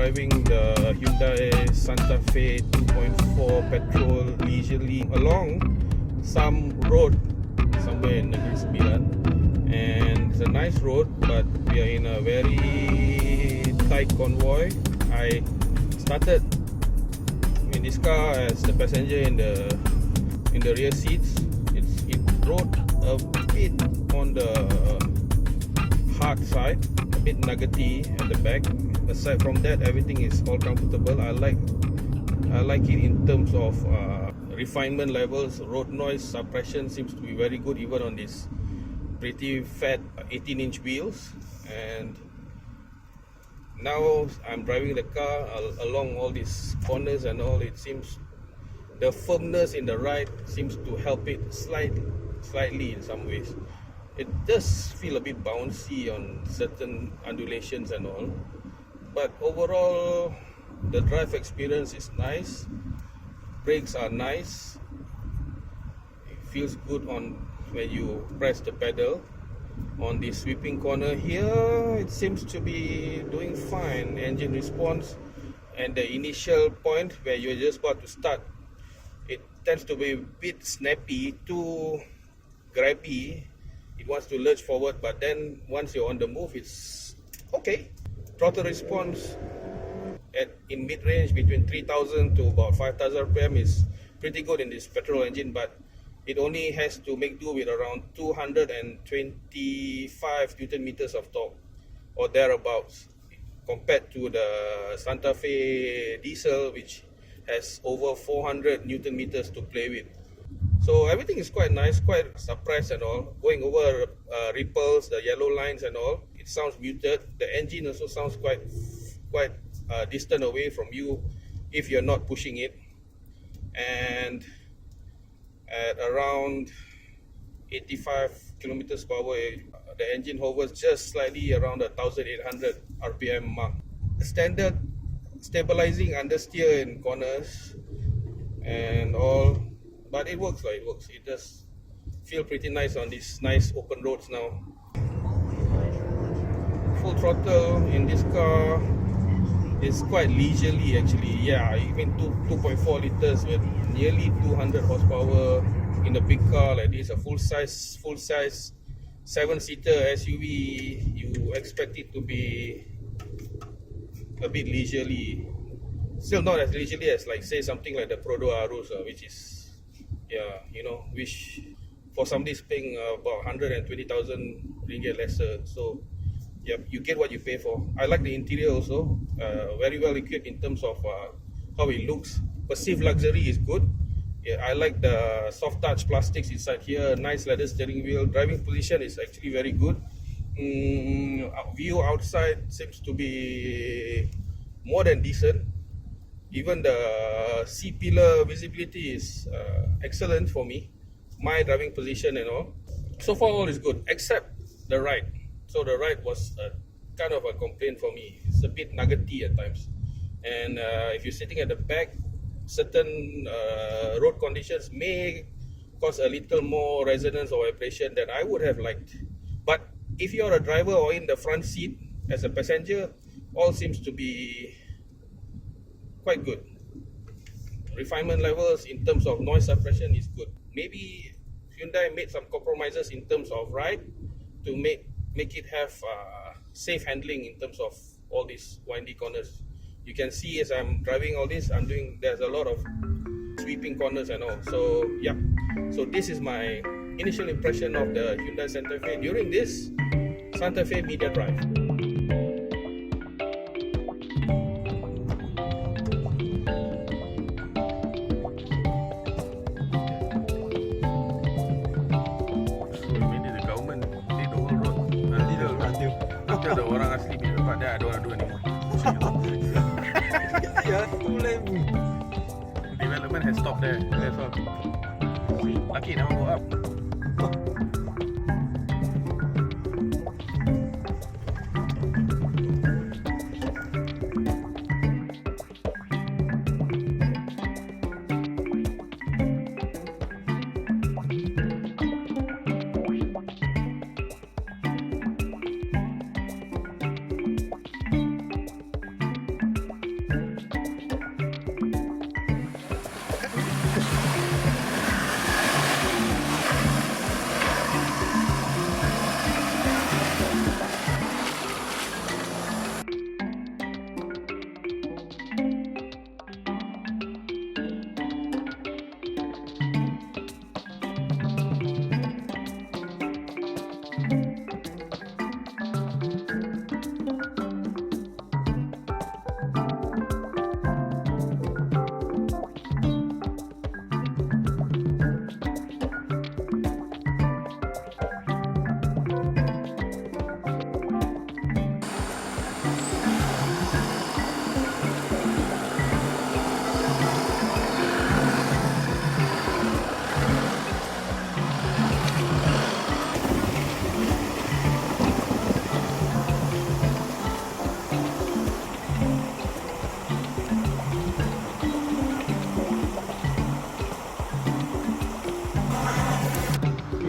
driving the Hyundai Santa Fe 2.4 Petrol leisurely along some road somewhere in Negeri Sembilan, and it's a nice road, but we are in a very tight convoy. I started in this car as the passenger in the rear seats. It rode a bit on the hard side, a bit nuggety at the back. Aside from that, everything is all comfortable. I like it in terms of refinement levels. Road noise suppression seems to be very good, even on these pretty fat 18-inch wheels. And now I'm driving the car along all these corners and all. It seems the firmness in the ride seems to help it slightly in some ways. It does feel a bit bouncy on certain undulations and all, but overall the drive experience is nice. Brakes are nice. It feels good on when you press the pedal. On the sweeping corner here, it seems to be doing fine. Engine response and the initial point where you're just about to start, it tends to be a bit snappy, too grabby. It wants to lurch forward, but then once you're on the move, it's okay. Throttle response in mid-range between 3000 to about 5000 RPM is pretty good in this petrol engine, but it only has to make do with around 225 Newton meters of torque or thereabouts, compared to the Santa Fe diesel, which has over 400 Newton meters to play with. So everything is quite nice, quite suppressed and all. Going over ripples, the yellow lines and all, it sounds muted. The engine also sounds quite distant away from you if you're not pushing it. And at around 85 kilometers per hour, the engine hovers just slightly around 1800 RPM mark. The standard stabilizing understeer in corners and all, but it works. It does feel pretty nice on these nice open roads now. Full throttle in this car is quite leisurely actually. Yeah, even 2.4 liters with nearly 200 horsepower in a big car like this, a full size 7-seater SUV, you expect it to be a bit leisurely. Still not as leisurely as, like, say, something like the Prodo Arus, which is, yeah, you know, which for somebody's paying about 120,000 ringgit lesser. So yeah, you get what you pay for. I like the interior also, very well equipped in terms of how it looks. Perceived luxury is good. Yeah, I like the soft touch plastics inside here. Nice leather steering wheel. Driving position is actually very good. View outside seems to be more than decent. Even the C-pillar visibility is excellent for me. My driving position and all. So far all is good, except the ride. So the ride was kind of a complaint for me. It's a bit nuggety at times. And if you're sitting at the back, certain road conditions may cause a little more resonance or vibration than I would have liked. But if you're a driver or in the front seat as a passenger, all seems to be quite good. Refinement levels in terms of noise suppression is good. Maybe Hyundai made some compromises in terms of ride to make it have safe handling in terms of all these windy corners. You can see as I'm driving all this, there's a lot of sweeping corners and all. So yeah, so this is my initial impression of the Hyundai Santa Fe during this Santa Fe media drive. Ada orang asli di tempat dia, ada orang dua ni. Ya, tu lem. Development has stopped there. That's all. Lucky never go up.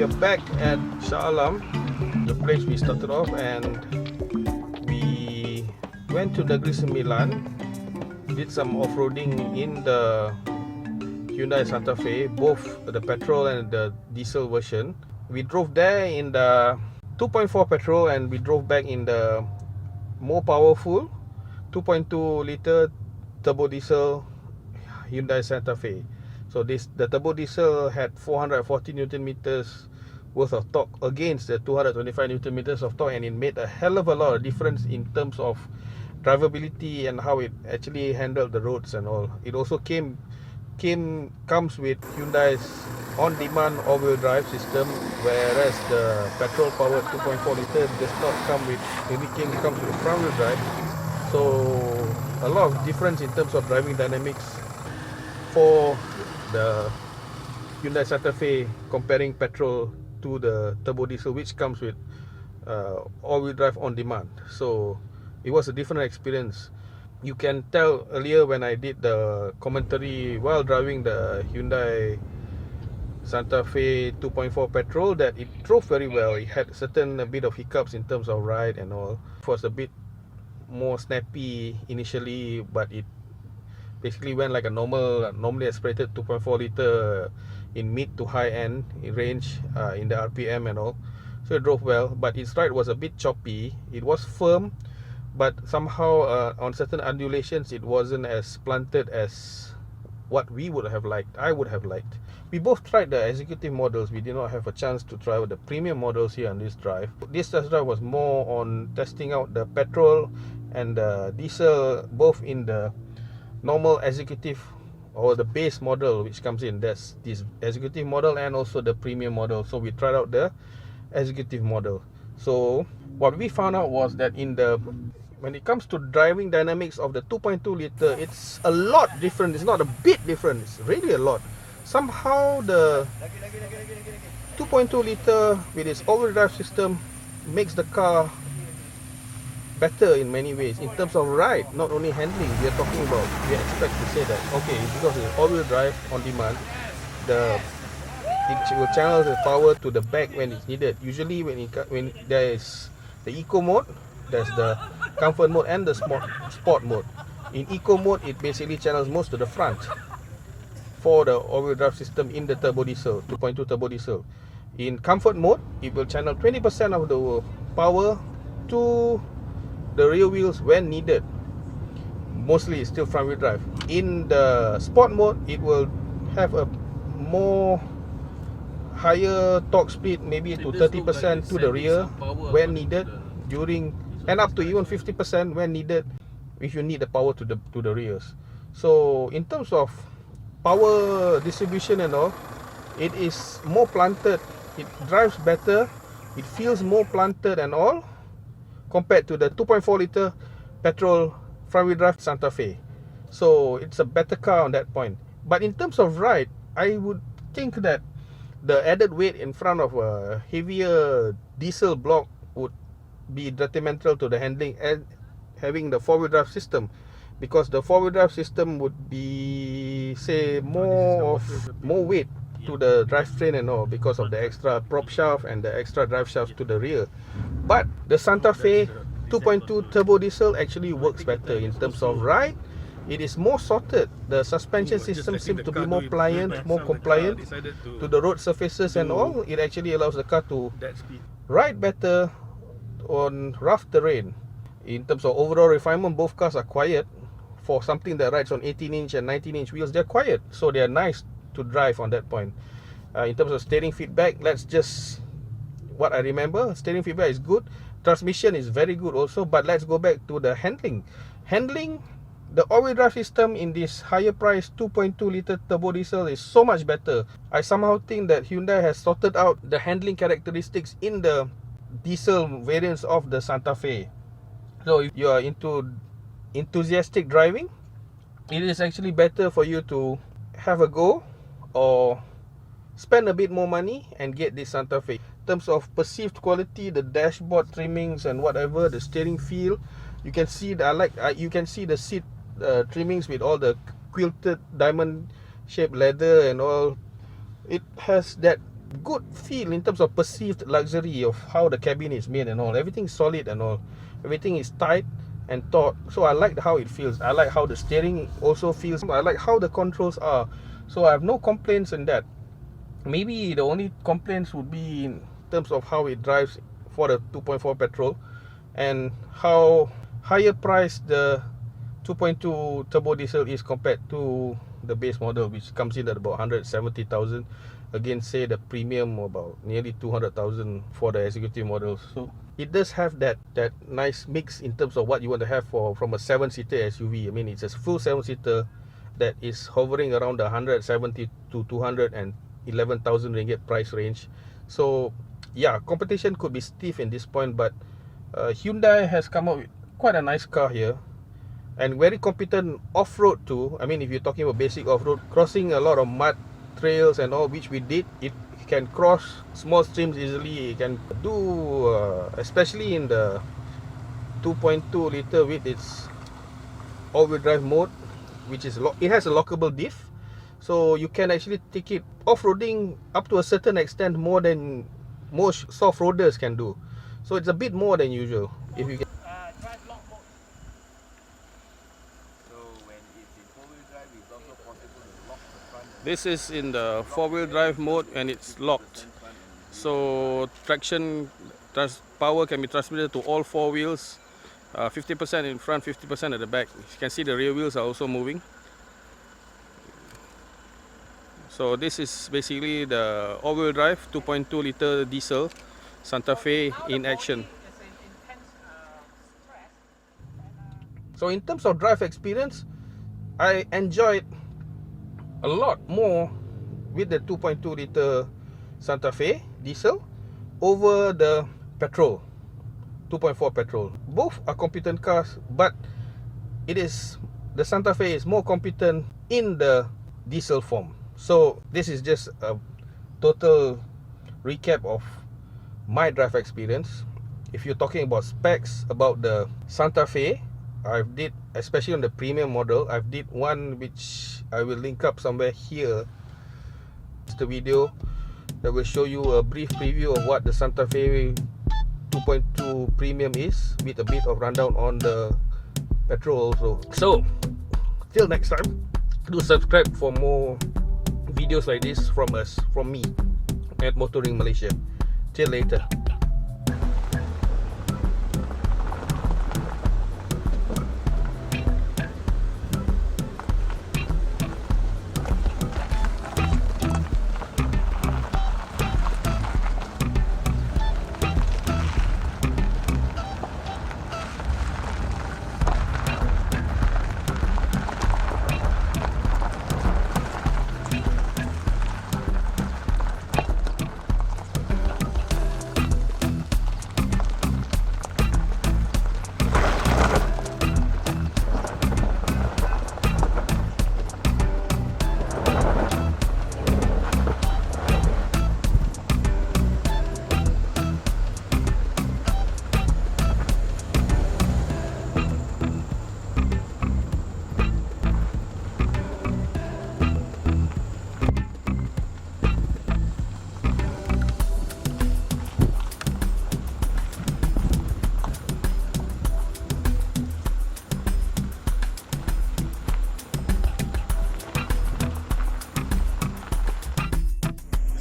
We are back at Shah Alam, the place we started off, and we went to Negeri Sembilan, did some off-roading in the Hyundai Santa Fe, both the petrol and the diesel version. We drove there in the 2.4 Petrol, and we drove back in the more powerful 2.2 liter Turbodiesel Hyundai Santa Fe. So the Turbodiesel had 440 Newton meters worth of torque against the 225 Newton meters of torque, and it made a hell of a lot of difference in terms of drivability and how it actually handled the roads and all. It also comes with Hyundai's on-demand all-wheel drive system, whereas the petrol-powered 2.4 liter does not come with. It comes with front-wheel drive. So a lot of difference in terms of driving dynamics for the Hyundai Santa Fe comparing petrol to the Turbodiesel, which comes with all-wheel drive on demand. So it was a different experience. You can tell earlier when I did the commentary while driving the Hyundai Santa Fe 2.4 Petrol that it drove very well. It had a bit of hiccups in terms of ride and all. It was a bit more snappy initially, but it basically went like a normally aspirated 2.4 liter in mid to high end range in the RPM and all. So it drove well, but its ride was a bit choppy. It was firm, but somehow on certain undulations it wasn't as planted as what we would have liked. I would have liked. We both tried the executive models. We did not have a chance to try the premium models here on this drive. This test drive was more on testing out the petrol and the diesel, both in the normal executive or the base model which comes in. That's this executive model and also the premium model. So we tried out the executive model. So what we found out was that when it comes to driving dynamics of the 2.2 liter, it's a lot different. It's not a bit different, it's really a lot. Somehow the 2.2 liter with its all-wheel drive system makes the car better in many ways in terms of ride, not only handling. We expect to say that okay, because it's all-wheel drive on demand, it will channel the power to the back when it's needed. Usually when there is the eco mode, there's the comfort mode and the sport mode. In eco mode, it basically channels most to the front for the all-wheel drive system in the Turbodiesel 2.2 Turbodiesel. In comfort mode, it will channel 20% of the power to the rear wheels when needed. Mostly it's still front wheel drive. In the sport mode, it will have a more higher torque speed, maybe to 30% to the rear when needed, and up to even 50% when needed if you need the power to the rears. So in terms of power distribution and all, it is more planted. It drives better, it feels more planted and all compared to the 2.4 liter petrol front wheel drive Santa Fe. So it's a better car on that point. But in terms of ride, I would think that the added weight in front of a heavier diesel block would be detrimental to the handling and having the four-wheel drive system, because the four-wheel drive system would be, say, more weight to the drivetrain and all because of the extra prop shaft and the extra drive shaft to the rear. But the Santa Fe 2.2 Turbodiesel actually works better in terms of ride. It is more sorted. The suspension system seems to be more pliant, more compliant to the road surfaces and all. It actually allows the car to ride better on rough terrain. In terms of overall refinement, both cars are quiet. For something that rides on 18-inch and 19-inch wheels, they're quiet, so they're nice to drive on that point. In terms of steering feedback, what I remember, steering feedback is good. Transmission is very good also. But let's go back to the handling. The all-wheel drive system in this higher price 2.2 liter Turbodiesel is so much better. I somehow think that Hyundai has sorted out the handling characteristics in the diesel variants of the Santa Fe. So if you are into enthusiastic driving, it is actually better for you to have a go or spend a bit more money and get this Santa Fe. In terms of perceived quality, the dashboard trimmings and whatever, the steering feel, you can see you can see the seat trimmings with all the quilted diamond shaped leather and all. It has that good feel in terms of perceived luxury of how the cabin is made and all. Everything's solid and all. Everything is tight and taut. So I like how it feels. I like how the steering also feels. I like how the controls are. So I have no complaints in that. Maybe the only complaints would be in terms of how it drives for the 2.4 petrol and how higher priced the 2.2 turbo diesel is compared to the base model, which comes in at about 170,000 against say the premium about nearly 200,000 for the executive models. So it does have that nice mix in terms of what you want to have from a 7-seater SUV. I mean, it's a full 7-seater that is hovering around the 170 to 211,000 ringgit price range. So yeah, competition could be stiff in this point, but Hyundai has come up with quite a nice car here and very competent off-road too. I mean, if you're talking about basic off-road, crossing a lot of mud trails and all, which we did, it can cross small streams easily. It can do especially in the 2.2 liter with its all-wheel drive mode, which is it has a lockable diff, so you can actually take it off-roading up to a certain extent, more than most soft roaders can do. So it's a bit more than usual if you get. Drive lock mode. So when it's in four-wheel drive, it's also possible to lock the front. This is in the four-wheel drive mode and it's locked. So traction power can be transmitted to all four wheels. 50% in front, 50% at the back. You can see the rear wheels are also moving. So this is basically the all-wheel drive 2.2 liter diesel Santa Fe in action. So in terms of drive experience, I enjoyed a lot more with the 2.2 liter Santa Fe diesel over the petrol 2.4 petrol. Both are competent cars, but the Santa Fe is more competent in the diesel form. So this is just a total recap of my drive experience. If you're talking about specs about the Santa Fe, especially on the premium model, I've did one which I will link up somewhere here. It's the video that will show you a brief preview of what the Santa Fe 2.2 premium is, with a bit of rundown on the petrol also. So till next time, do subscribe for more videos like this from me at Motoring Malaysia. Till later.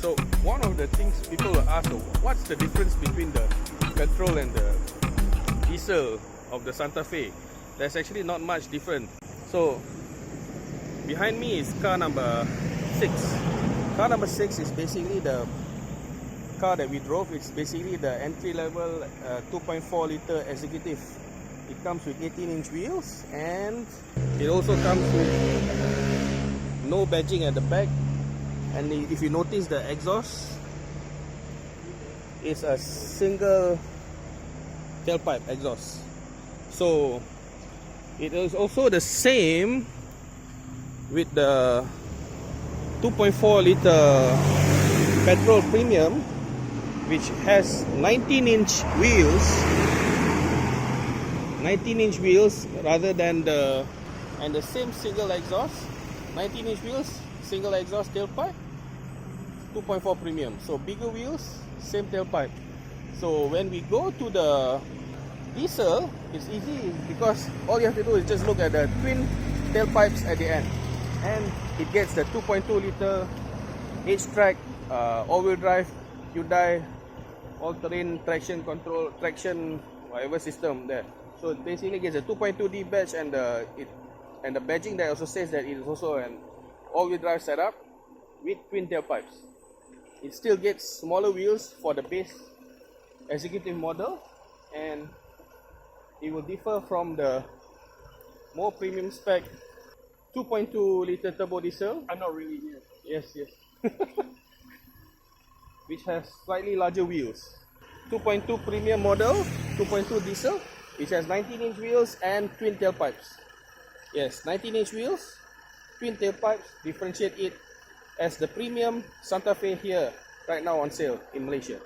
So one of the things people will ask, what's the difference between the petrol and the diesel of the Santa Fe? There's actually not much different. So behind me is car number 6. Car number 6 is basically the car that we drove. It's basically the entry-level 2.4 liter executive. It comes with 18-inch wheels, and it also comes with no badging at the back. And if you notice, the exhaust is a single tailpipe exhaust. So it is also the same with the 2.4 liter petrol premium, which has 19-inch wheels. 19-inch wheels rather than the same single exhaust. 19-inch wheels, single exhaust tailpipe. 2.4 premium. So bigger wheels, same tailpipe. So when we go to the diesel, it's easy because all you have to do is just look at the twin tailpipes at the end, and it gets the 2.2 liter H-track all-wheel drive Hyundai all-terrain traction control, traction whatever system there. So it basically gets a 2.2D badge, and the badging that also says that it is also an all-wheel drive setup with twin tailpipes. It still gets smaller wheels for the base executive model, and it will differ from the more premium spec 2.2 liter turbo diesel. I'm not really here. Yes. Which has slightly larger wheels. 2.2 premium model, 2.2 diesel, which has 19-inch wheels and twin tailpipes. Yes, 19-inch wheels, twin tailpipes, differentiate it as the premium Santa Fe here right now on sale in Malaysia.